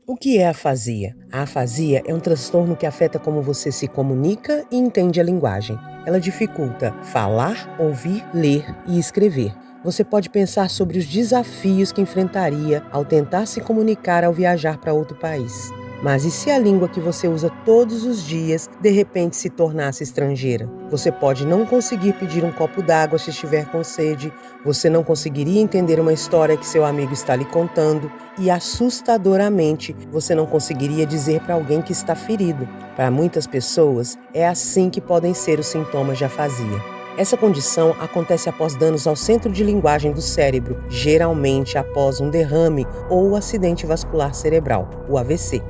O que é afasia? A afasia é um transtorno que afeta como você se comunica e entende a linguagem. Ela dificulta falar, ouvir, ler e escrever. Você pode pensar sobre os desafios que enfrentaria ao tentar se comunicar ao viajar para outro país. Mas e se a língua que você usa todos os dias de repente se tornasse estrangeira? Você pode não conseguir pedir um copo d'água se estiver com sede, você não conseguiria entender uma história que seu amigo está lhe contando e, assustadoramente, você não conseguiria dizer para alguém que está ferido. Para muitas pessoas, é assim que podem ser os sintomas de afasia. Essa condição acontece após danos ao centro de linguagem do cérebro, geralmente após um derrame ou acidente vascular cerebral, o AVC.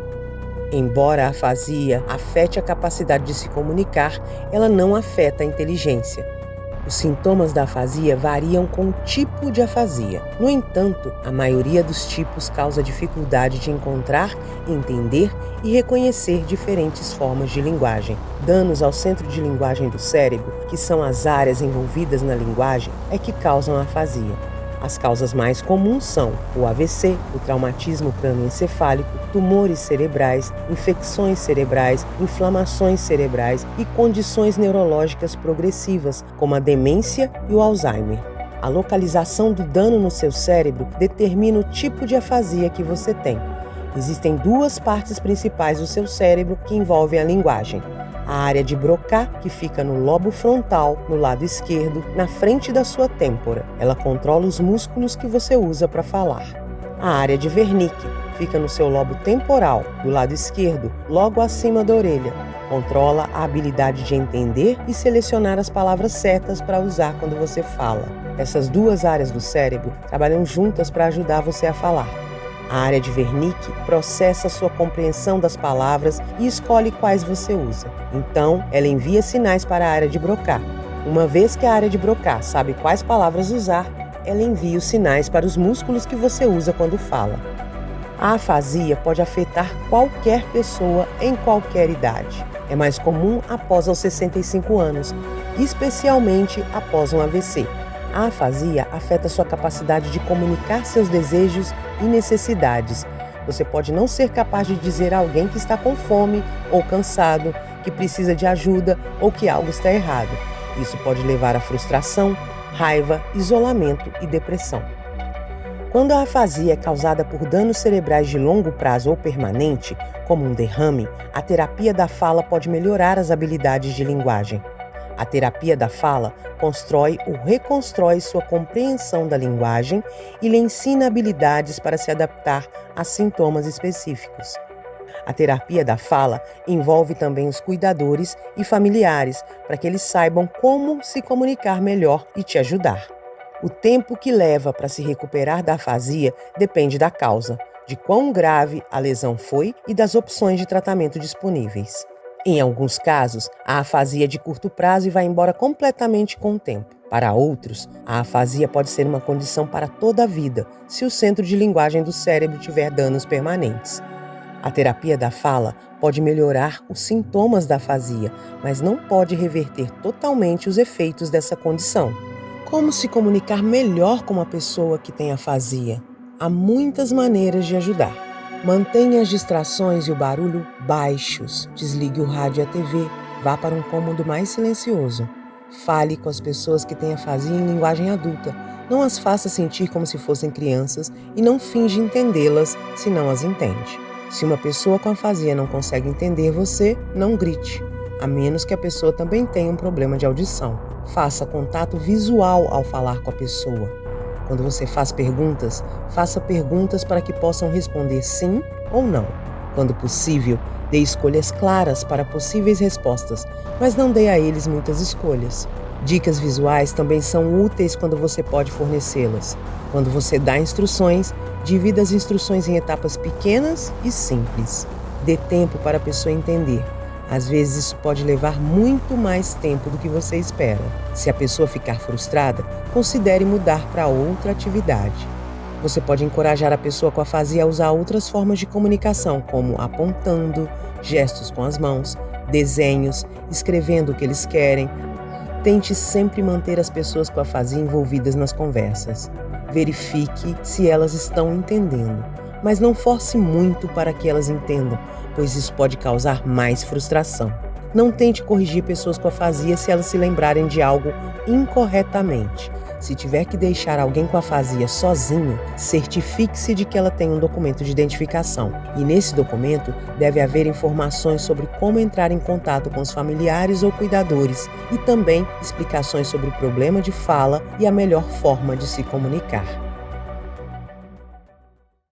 Embora a afasia afete a capacidade de se comunicar, ela não afeta a inteligência. Os sintomas da afasia variam com o tipo de afasia. No entanto, a maioria dos tipos causa dificuldade de encontrar, entender e reconhecer diferentes formas de linguagem. Danos ao centro de linguagem do cérebro, que são as áreas envolvidas na linguagem, é que causam a afasia. As causas mais comuns são o AVC, o traumatismo crânioencefálico, tumores cerebrais, infecções cerebrais, inflamações cerebrais e condições neurológicas progressivas, como a demência e o Alzheimer. A localização do dano no seu cérebro determina o tipo de afasia que você tem. Existem duas partes principais do seu cérebro que envolvem a linguagem. A área de Broca, que fica no lobo frontal, no lado esquerdo, na frente da sua têmpora. Ela controla os músculos que você usa para falar. A área de Wernicke fica no seu lobo temporal, do lado esquerdo, logo acima da orelha. Controla a habilidade de entender e selecionar as palavras certas para usar quando você fala. Essas duas áreas do cérebro trabalham juntas para ajudar você a falar. A área de Wernicke processa sua compreensão das palavras e escolhe quais você usa. Então, ela envia sinais para a área de Broca. Uma vez que a área de Broca sabe quais palavras usar, ela envia os sinais para os músculos que você usa quando fala. A afasia pode afetar qualquer pessoa em qualquer idade. É mais comum após os 65 anos, especialmente após um AVC. A afasia afeta sua capacidade de comunicar seus desejos e necessidades. Você pode não ser capaz de dizer a alguém que está com fome ou cansado, que precisa de ajuda ou que algo está errado. Isso pode levar a frustração, raiva, isolamento e depressão. Quando a afasia é causada por danos cerebrais de longo prazo ou permanente, como um derrame, a terapia da fala pode melhorar as habilidades de linguagem. A terapia da fala constrói ou reconstrói sua compreensão da linguagem e lhe ensina habilidades para se adaptar a sintomas específicos. A terapia da fala envolve também os cuidadores e familiares para que eles saibam como se comunicar melhor e te ajudar. O tempo que leva para se recuperar da afasia depende da causa, de quão grave a lesão foi e das opções de tratamento disponíveis. Em alguns casos, a afasia é de curto prazo e vai embora completamente com o tempo. Para outros, a afasia pode ser uma condição para toda a vida, se o centro de linguagem do cérebro tiver danos permanentes. A terapia da fala pode melhorar os sintomas da afasia, mas não pode reverter totalmente os efeitos dessa condição. Como se comunicar melhor com uma pessoa que tem afasia? Há muitas maneiras de ajudar. Mantenha as distrações e o barulho baixos. Desligue o rádio e a TV. Vá para um cômodo mais silencioso. Fale com as pessoas que têm afasia em linguagem adulta. Não as faça sentir como se fossem crianças e não finge entendê-las se não as entende. Se uma pessoa com afasia não consegue entender você, não grite, a menos que a pessoa também tenha um problema de audição. Faça contato visual ao falar com a pessoa. Quando você faz perguntas, faça perguntas para que possam responder sim ou não. Quando possível, dê escolhas claras para possíveis respostas, mas não dê a eles muitas escolhas. Dicas visuais também são úteis quando você pode fornecê-las. Quando você dá instruções, divida as instruções em etapas pequenas e simples. Dê tempo para a pessoa entender. Às vezes isso pode levar muito mais tempo do que você espera. Se a pessoa ficar frustrada, considere mudar para outra atividade. Você pode encorajar a pessoa com afasia a usar outras formas de comunicação, como apontando, gestos com as mãos, desenhos, escrevendo o que eles querem. Tente sempre manter as pessoas com afasia envolvidas nas conversas. Verifique se elas estão entendendo. mas não force muito para que elas entendam, pois isso pode causar mais frustração. Não tente corrigir pessoas com afasia se elas se lembrarem de algo incorretamente. Se tiver que deixar alguém com afasia sozinho, certifique-se de que ela tem um documento de identificação. E nesse documento deve haver informações sobre como entrar em contato com os familiares ou cuidadores e também explicações sobre o problema de fala e a melhor forma de se comunicar.